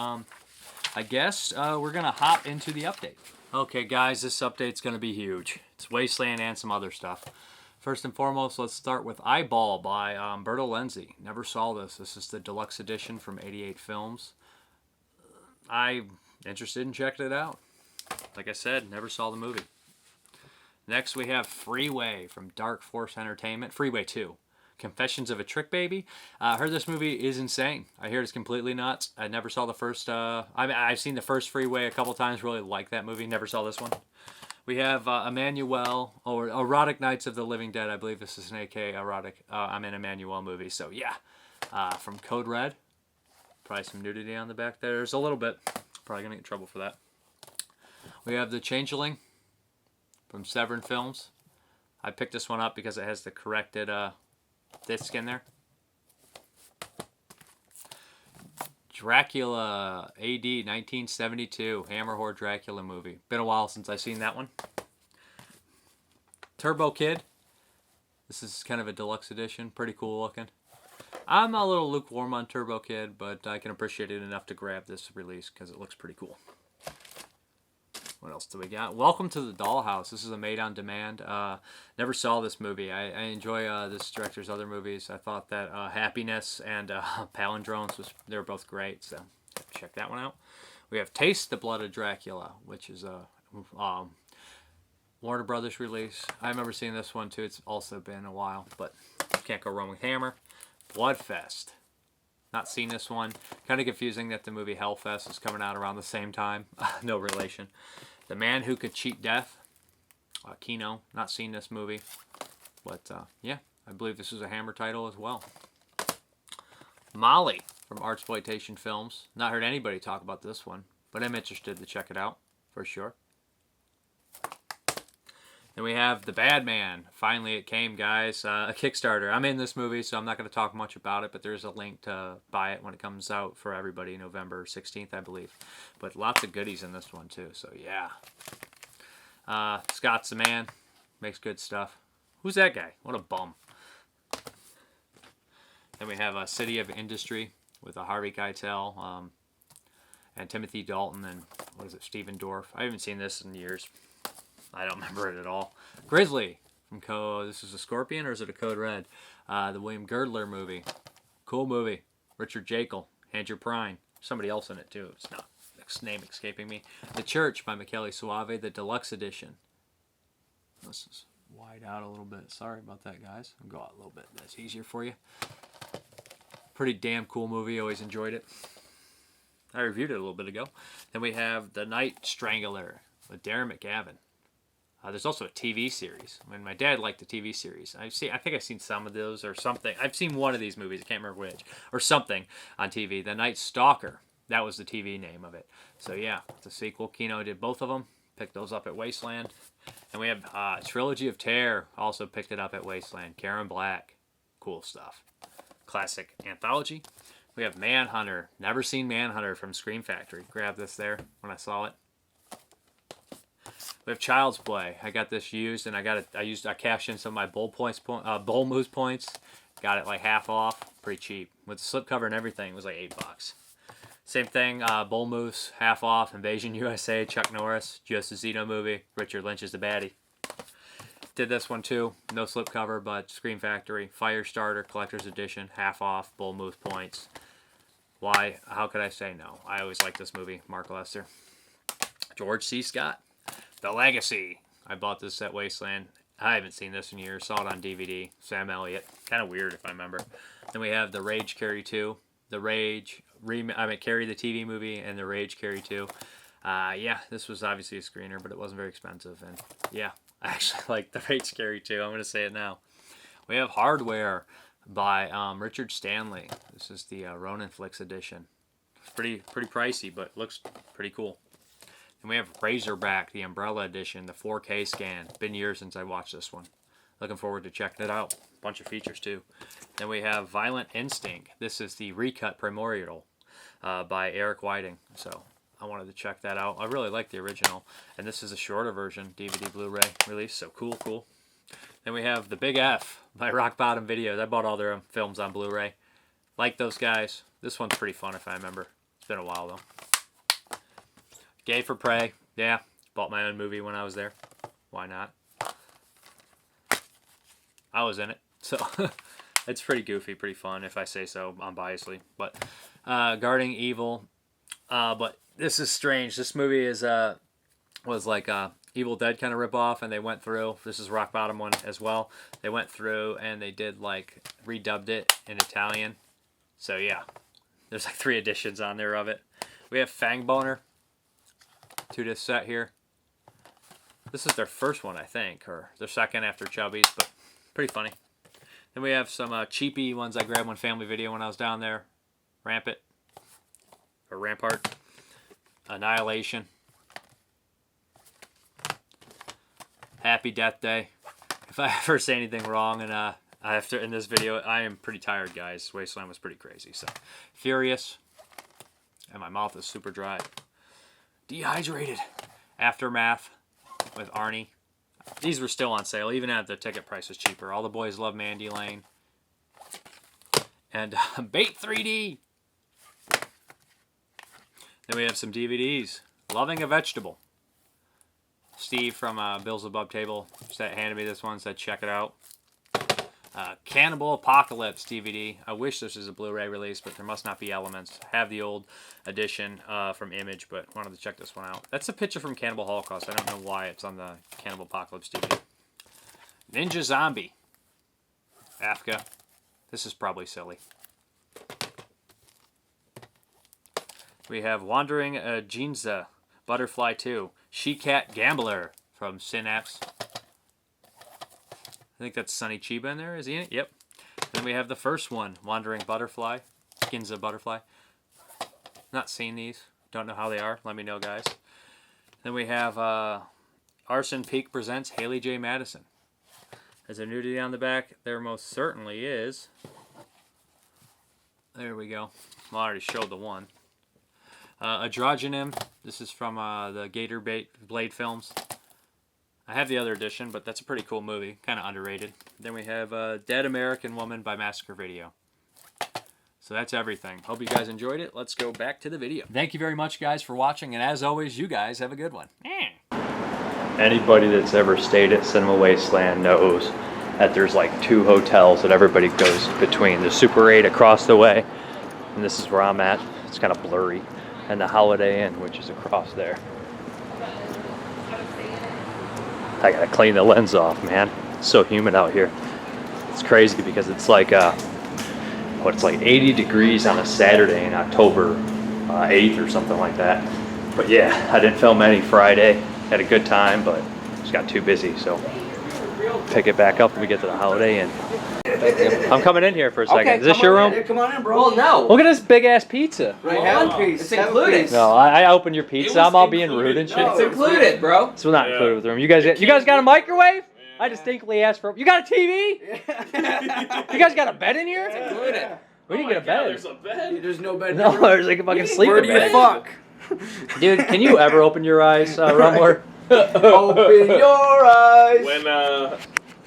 I guess we're going to hop into the update. Okay, guys, this update's going to be huge. It's Wasteland and some other stuff. First and foremost, let's start with Eyeball by Berto Lenzi. Never saw this. This is the deluxe edition from 88 Films. I'm interested in checking it out. Like I said, never saw the movie. Next, we have Freeway from Dark Force Entertainment. Freeway 2. Confessions of a Trick Baby. I heard this movie is insane. I hear it's completely nuts. I never saw the first... I've seen the first Freeway a couple times. Really like that movie. Never saw this one. We have Emmanuel, or Erotic Nights of the Living Dead. I believe this is an AK Erotic. I'm in Emmanuel movie, so yeah. From Code Red. Probably some nudity on the back there. There's a little bit. Probably going to get in trouble for that. We have The Changeling from Severin Films. I picked this one up because it has the corrected disc in there. Dracula A.D. 1972 Hammer Horror Dracula movie. Been a while since I've seen that one. Turbo Kid. This is kind of a deluxe edition. Pretty cool looking. I'm a little lukewarm on Turbo Kid, but I can appreciate it enough to grab this release because it looks pretty cool. What else do we got? Welcome to the Dollhouse. This is a made-on-demand. Never saw this movie. I enjoy this director's other movies. I thought that Happiness and Palindromes, they were both great, so check that one out. We have Taste the Blood of Dracula, which is a Warner Brothers release. I remember seeing this one, too. It's also been a while, but can't go wrong with Hammer. Bloodfest. Not seen this one. Kind of confusing that the movie Hellfest is coming out around the same time. No relation. The Man Who Could Cheat Death. Kino. Not seen this movie. But, yeah. I believe this is a Hammer title as well. Molly from Artsploitation Films. Not heard anybody talk about this one, but I'm interested to check it out for sure. Then we have The Bad Man. Finally it came, guys. A Kickstarter. I'm in this movie, so I'm not going to talk much about it, but there's a link to buy it when it comes out for everybody, November 16th, I believe. But lots of goodies in this one, too, so yeah. Scott's the man. Makes good stuff. Who's that guy? What a bum. Then we have City of Industry with Harvey Keitel and Timothy Dalton and, what is it, Stephen Dorff. I haven't seen this in years. I don't remember it at all. Grizzly from this is a Scorpion or is it a Code Red? The William Girdler movie. Cool movie. Richard Jekyll, Andrew Prine. Somebody else in it too. It's not name escaping me. The Church by Michele Soave, the deluxe edition. This is wide out a little bit. Sorry about that, guys. I'll go out a little bit. That's easier for you. Pretty damn cool movie. Always enjoyed it. I reviewed it a little bit ago. Then we have The Night Strangler with Darren McGavin. There's also a TV series. I mean, my dad liked the TV series. I think I've seen some of those or something. I've seen one of these movies. I can't remember which. Or something on TV. The Night Stalker. That was the TV name of it. So, yeah, it's a sequel. Kino did both of them. Picked those up at Wasteland. And we have Trilogy of Terror. Also picked it up at Wasteland. Karen Black. Cool stuff. Classic anthology. We have Manhunter. Never seen Manhunter from Scream Factory. Grabbed this there when I saw it. We have Child's Play. I got this used, and I cashed in some of my Bull Moose points. Got it like half off, pretty cheap. With the slipcover and everything, it was like $8. Same thing, Bull Moose, half off, Invasion USA, Chuck Norris, Joe Zito movie, Richard Lynch is the baddie. Did this one too, no slipcover, but Scream Factory, Firestarter, Collector's Edition, half off, Bull Moose points. Why? How could I say no? I always liked this movie, Mark Lester. George C. Scott. The Legacy. I bought this at Wasteland. I haven't seen this in years. Saw it on DVD. Sam Elliott. Kind of weird if I remember. Then we have The Rage Carry 2. The Rage, Carry the TV movie and The Rage Carry 2. Yeah, this was obviously a screener, but it wasn't very expensive. And yeah, I actually like The Rage Carry 2. I'm going to say it now. We have Hardware by Richard Stanley. This is the Ronin Flicks edition. It's pretty pricey, but looks pretty cool. And we have Razorback, the Umbrella Edition, the 4K scan. Been years since I watched this one. Looking forward to checking it out. Bunch of features too. Then we have Violent Instinct. This is the recut Primordial by Eric Whiting. So I wanted to check that out. I really like the original. And this is a shorter version, DVD Blu-ray release. So cool. Then we have The Big F by Rock Bottom Videos. I bought all their films on Blu-ray. Like those guys. This one's pretty fun if I remember. It's been a while though. Gay for Prey. Yeah, bought my own movie when I was there. Why not? I was in it. So it's pretty goofy, pretty fun if I say so unbiasedly. But Guarding Evil. But this is strange. This movie was like Evil Dead kind of ripoff, and they went through. This is Rock Bottom one as well. They went through and they did like redubbed it in Italian. So yeah, there's like 3 editions on there of it. We have Fangboner. 2-disc set here. This is their first one, I think, or their second after Chubby's, but pretty funny. Then we have some cheapy ones I grabbed on Family Video when I was down there. Rampart. Annihilation. Happy Death Day. If I ever say anything wrong, and after in this video, I am pretty tired, guys. Wasteland was pretty crazy. So, Furious. And my mouth is super dry. Dehydrated. Aftermath with Arnie. These were still on sale, even at the ticket price was cheaper. All the Boys Love Mandy Lane. And Bait 3D. Then we have some DVDs. Loving a Vegetable. Steve from Bills Above Table handed me this one, said check it out. Cannibal Apocalypse DVD. I wish this was a Blu-ray release, but there must not be elements. I have the old edition from Image, but wanted to check this one out. That's a picture from Cannibal Holocaust. I don't know why it's on the Cannibal Apocalypse DVD. Ninja Zombie. Afka. This is probably silly. We have Wandering Jinza, Butterfly 2, She-Cat Gambler from Synapse. I think that's Sonny Chiba in there. Is he in it? Yep. Then we have the first one, Wandering Butterfly, Ginza Butterfly. Not seen these. Don't know how they are. Let me know, guys. Then we have Arson Peak presents Haley J. Madison. There's a nudity on the back. There most certainly is. There we go. Well, I already showed the one. Androgynym. This is from the Gator Blade films. I have the other edition, but that's a pretty cool movie. Kind of underrated. Then we have Dead American Woman by Massacre Video. So that's everything. Hope you guys enjoyed it. Let's go back to the video. Thank you very much, guys, for watching. And as always, you guys have a good one. Anybody that's ever stayed at Cinema Wasteland knows that there's like 2 hotels that everybody goes between. The Super 8 across the way, and this is where I'm at. It's kind of blurry. And the Holiday Inn, which is across there. I gotta clean the lens off, man. It's so humid out here. It's crazy because it's like, it's like 80 degrees on a Saturday in October 8th or something like that. But yeah, I didn't film any Friday. Had a good time, but just got too busy, so pick it back up when we get to the Holiday Inn. I'm coming in here for a second. Okay, is this your room? Come on in, bro. Well, no. Look at this big ass pizza. Right, have a piece. It's included. No, I opened your pizza. I'm all being rude and shit. No, it's included, bro. It's not included with the room. You guys got a microwave? I distinctly asked for. You got a TV? You guys got a bed in here? It's included. We didn't get a bed. There's a bed? There's no bed. No, there's like a fucking sleeper bed. Where do you fuck? Dude, can you ever open your eyes, Rumbler? Open your eyes. When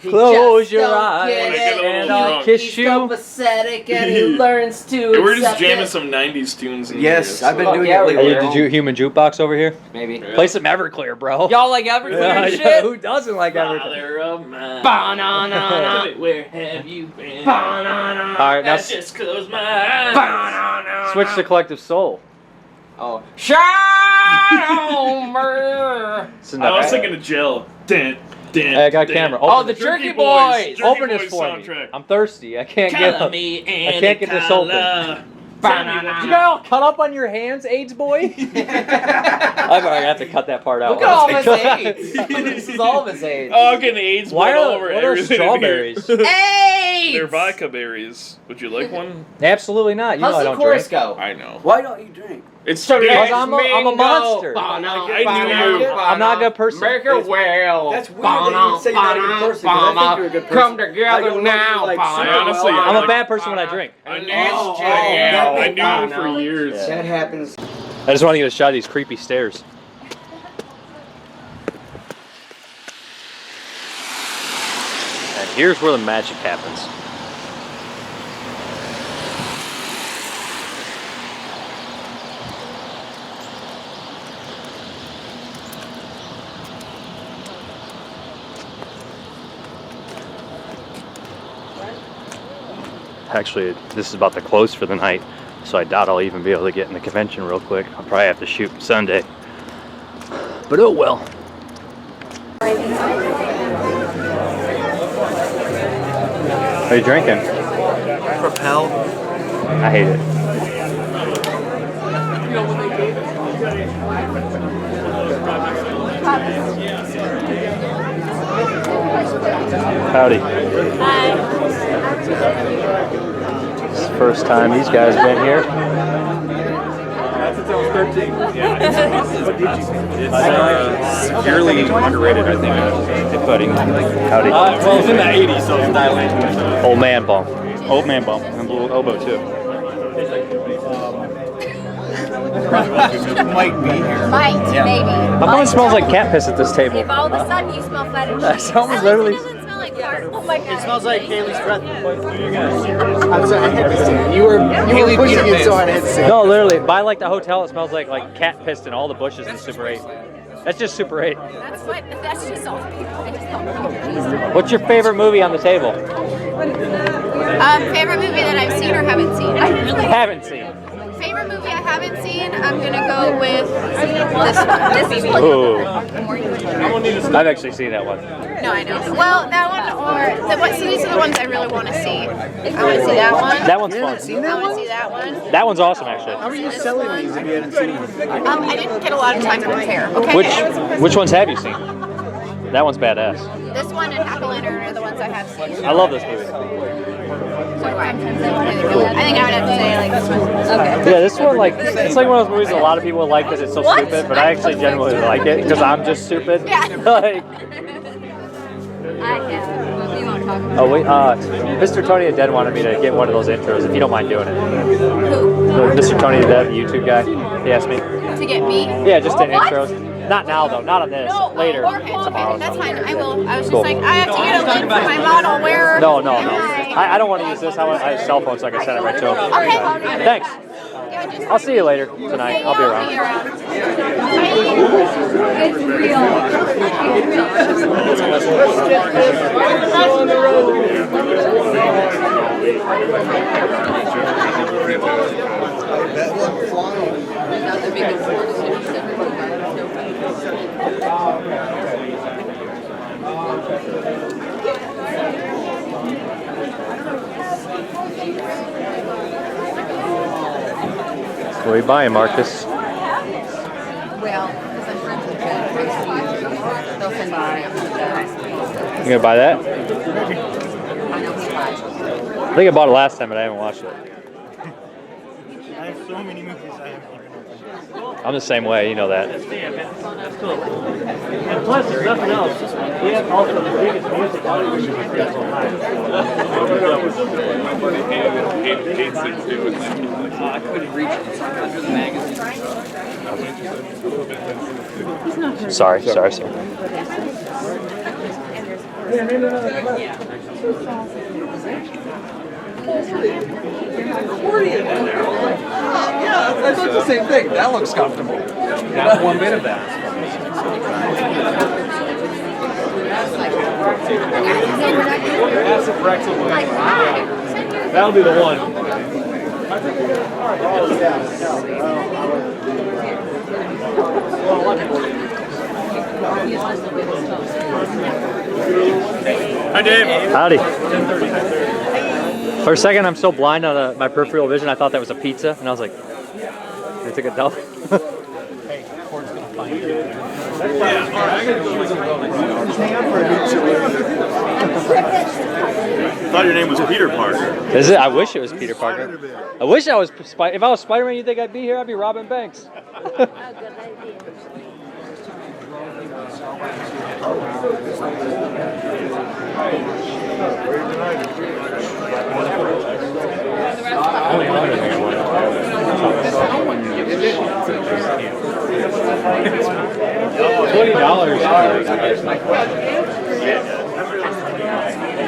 close your eyes and I'll kiss you. He's pathetic and he learns to. We're just jamming some 90s tunes in Yes, here, I've been doing it lately. Did you human jukebox over here? Maybe. Play some Everclear, bro. Y'all like Everclear and shit? Yeah, who doesn't like Everclear? Ba-na-na-na. Where have you been? Ba-na-na. All right, now just close my eyes. Ba-na-na. switch to Collective Soul. Oh. Shine on me. I was thinking of Jill. Hey, I got a camera. Oh, the Jerky Boys. Open this for me. I'm thirsty. I can't get this open. You got all cut up on your hands, AIDS boy? I'm gonna have to cut that part out. Look at all of his AIDS. This is all of his AIDS. Oh, I'm getting AIDS blood all over everything. Strawberries? AIDS! They're vodka berries. Would you like one? Absolutely not. You know I don't drink. Go? I know. Why don't you drink? It's because I'm a monster. I knew you. I'm not a good person. Make it well. That's weird that you say you're not a good person, 'cause I think you're a good person. Come together now. Honestly, I'm a bad person when I drink. I knew you for years. Yeah. That happens. I just want to get a shot of these creepy stairs. And here's where the magic happens. Actually, this is about to close for the night, so I doubt I'll even be able to get in the convention real quick. I'll probably have to shoot Sunday. But oh well. What are you drinking? Propel. I hate it. Howdy. Hi. It's the first time these guys have been here. It's severely underrated, I think. Hey, buddy. Howdy. Well, it's in the 80s, so it's not Old man bump. Old man bump. And a little elbow, too. Might be here. Might, maybe. How come it smells like cat piss at this table? If all of a sudden you smell fetish. That sounds literally. It doesn't smell like fart. Oh my god. It smells like Kaylee's breath. I'm sorry, I had to say it. You were pushing it so I had to say it. No, literally. By like the hotel, it smells like cat piss in all the bushes in Super 8. That's just Super 8. That's what. That's just all people. I just don't. What's your favorite movie on the table? Favorite movie that I've seen or haven't seen? I really haven't seen. Favorite movie I haven't seen, I'm gonna go with this one. Ooh. I've actually seen that one. No, I know. Well, that one or so these are the ones I really want to see. I want to see that one. That one's fun. I want to see that one. That one's awesome, actually. How are you selling these if you haven't seen them? I didn't get a lot of time to prepare. Okay. Which ones have you seen? That one's badass. This one and Happy Later are the ones I have seen. I love this movie. So do I. I think I would have to say like this one. Okay. Yeah, this one, like, it's like one of those movies a lot of people like because it's so stupid, but I actually genuinely like it because I'm just stupid. Yeah. Like, oh wait, Mr. Tony the Dead wanted me to get one of those intros if you don't mind doing it. Who? Mr. Tony the Dead, the YouTube guy. He asked me. To get me? Yeah, just in intros. Not now though, not on this. Later. Okay, that's fine. I will. I was just Cool. like, I have to get a link for my model. Where? No. I don't want to use this. I have a cell phone so I can send it right to him. Okay. Thanks. I'll see you later tonight. I'll be around. What are you buying, Marcus? Well, because I'm friends with they'll send me You gonna buy that? I know he buys. I think I bought it last time, but I haven't watched it. I have so many movies I haven't even opened. I'm the same way, you know that. And plus, there's nothing else. We have also the biggest music audience in I couldn't reach it. It's under the magazine. Sorry. Yeah, I thought the same thing. That looks comfortable. Not one bit of that. That'll be the one. Hi, Dave. Howdy. For a second, I'm so blind on my peripheral vision, I thought that was a pizza, and I was like, I took a dump. I thought your name was Peter Parker. Is it? I wish it was Peter Parker. I wish I was if I was Spider-Man, you think I'd be here? I'd be Robin Banks.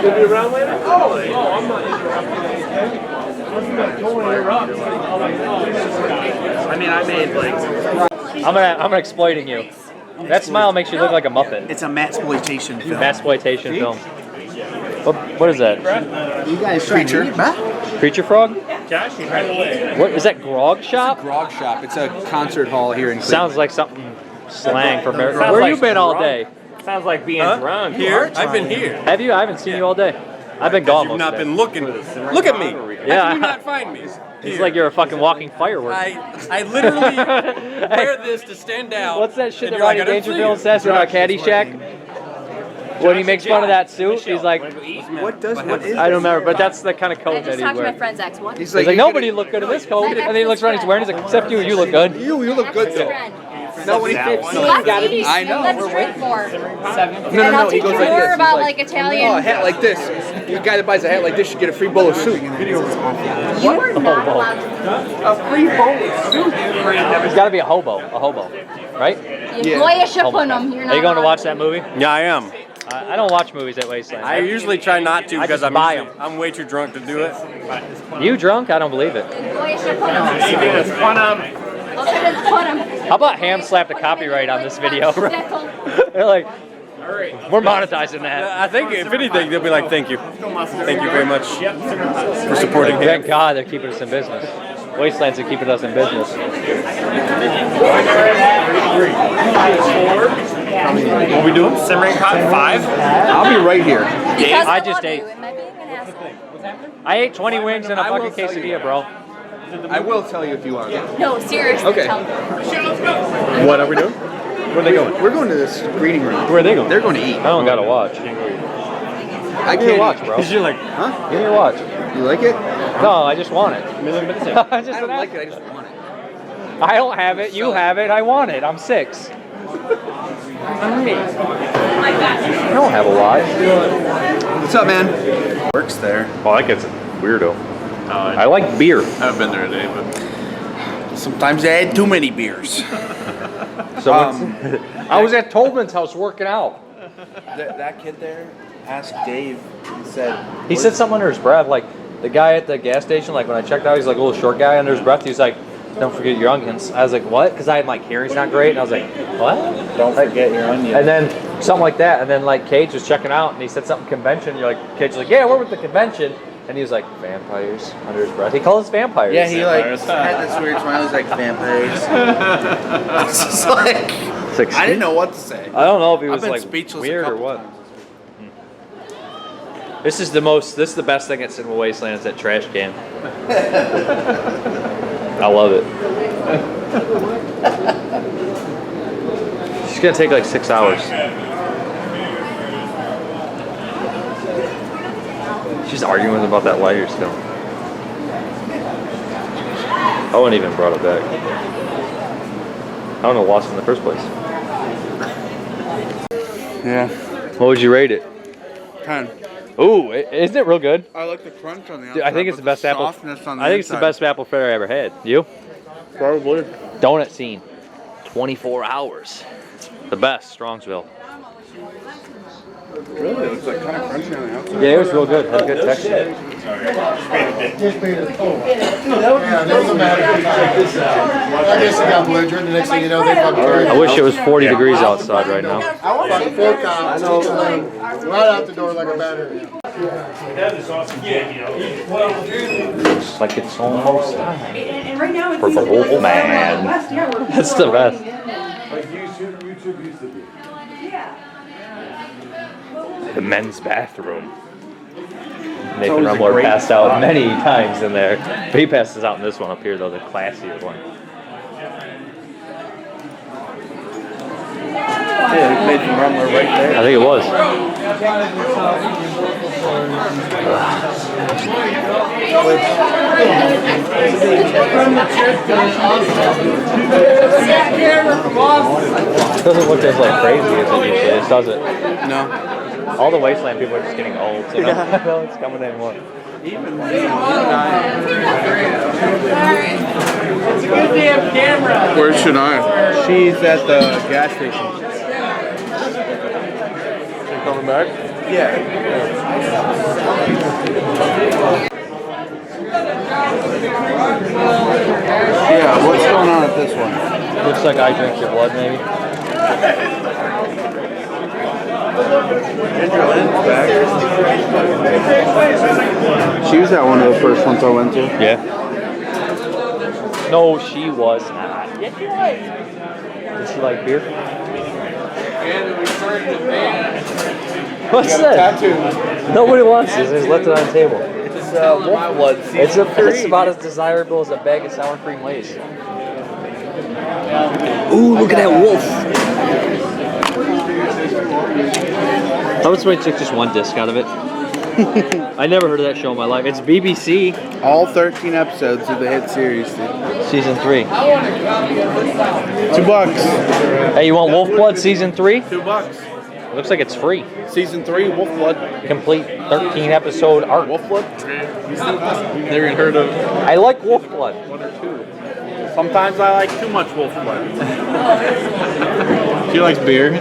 You'll be around later? Oh, I'm not I mean, I made like. I'm exploiting you. That smile makes you look like a Muppet. It's a Matsploitation film. Matsploitation film. What is that? You guys Creature. Creature Frog? What is that? Grog Shop? It's a grog shop. It's a concert hall here in Cleveland. Sounds like something slang from America. Where you been all day? Sounds like being drunk. Here? I've been here. Have you? I haven't seen you all day. I've been gone You've most not of the day. been looking. Look at me. Yeah. How did you not find me? It's like you're a fucking walking firework. I literally wear this to stand out. What's that shit and that you're Rodney Dangerfield says about Caddyshack? When he makes fun of that suit, he's like, What is I don't remember, but that's the kind of coat that he Talked to my wears. friend's ex once. He's like, nobody looked good in this coat. And then he looks around, he's wearing it, he's like, except you look good. You look good though. No, when he fits, I know. Let's drink more. No. He goes like More this. about He's like Italian. Oh, a hat like this. The guy that buys a hat like this should get a free bowl of soup. You are not allowed to. A free bowl of soup. He's got to be a hobo, right? You boy should put them. You're not Are you going to allowed watch that movie? Yeah, I am. I don't watch movies at Wasteland. I usually try not to because just buy 'em. I'm way too drunk to do it. You drunk? I don't believe it. Boy should put them. How about Ham slapped a copyright on this video? They're like, we're monetizing that. I think if anything, they'll be like, thank you. Thank you very much for supporting him. Thank God they're keeping us in business. Wasteland's are keeping us in business. What we doing? Severin Contest 5? I'll be right here. I just ate. I ate 20 wings and a fucking quesadilla, bro. I will tell you if you want. No, seriously. Okay. Tell me. What are we doing? Where are they going? We're going to this reading room. Where are they going? They're going to eat. I don't gotta watch. I Give me can't a watch, eat. bro. You're like, huh? Give me a watch. You like it? No, I just want it. I don't like it. I just want it. I don't have it. You have it. I want it. I'm 6. I don't have a watch. What's up, man? Works there. Oh, that gets weirdo. I like beer. I haven't been there today, but sometimes I had too many beers. So I was at Tobin's house working out. That kid there asked Dave. He said something under his breath, like the guy at the gas station. Like when I checked out, he's like a little short guy under his breath. He's like, "Don't forget your onions." I was like, "What?" Because I had my hearing's not great, and I was like, "What?" Don't forget your onions. And then something like that, and then like Cage was checking out, and he said something convention. You're like, Cage was like, "Yeah, we're with the convention." And he was like, vampires under his breath. He calls us vampires. Yeah, he like had this weird smile. He's like, vampires. I was just like, I didn't know what to say. I don't know if he was I've been like speechless weird or what. This is the best thing at Cinema Wasteland is that trash can. I love it. It's gonna take like 6 hours. She's arguing with him about that lighter still. I wouldn't even brought it back. I don't know what's in the first place. Yeah. What would you rate it? 10. Ooh, isn't it real good? I like the crunch on the outside. Dude, I think it's the best apple. I think it's the best apple fritter I ever had. You? Probably. Donut scene. 24 hours. The best, Strongsville. Really? It looks like kind of crunchy on the outside. Yeah, it was real good. Had a good texture. Yeah, there was a matter. Check this out. I guess it got belligerent. The next thing you know, they fucking carried I wish it was 40 degrees outside right now. Fucking 4 cops. Right out the door like a battery. Looks like it's almost time And right now for the wolf man. That's the best. Like YouTube used to be. Yeah. The men's bathroom. Nathan Rumler passed out many times in there. But he passes out in this one up here, though, the classier one. Yeah, Nathan Rumler right there. I think it was. It doesn't look as like crazy as it usually is, does it? No. All the Wasteland people are just getting old, so no it's coming anymore. It's a good damn camera. Where's Shania? She's at the gas station. She coming back? Yeah. Yeah, what's going on at this one? Looks like I Drink Your Blood, maybe. She was at one of the first ones I went to. Yeah. No, she was not. Yeah, she was. Does she like beer? What's that? Tattoo. Nobody wants this. Just left it on the table. It's wolf blood. It's about as desirable as a bag of sour cream Lay's. Ooh, look at that wolf. How would somebody take just one disc out of it? I never heard of that show in my life. It's BBC. All 13 episodes of the hit series, dude. Season 3. $2. Hey, you want Wolf Blood Season 3? $2. It looks like it's free. Season 3, Wolf Blood. Complete 13 episode arc. Wolf Blood? Never even heard of. I like Wolf Blood. 1 or 2. Sometimes I like too much Wolf Blood. She likes beer.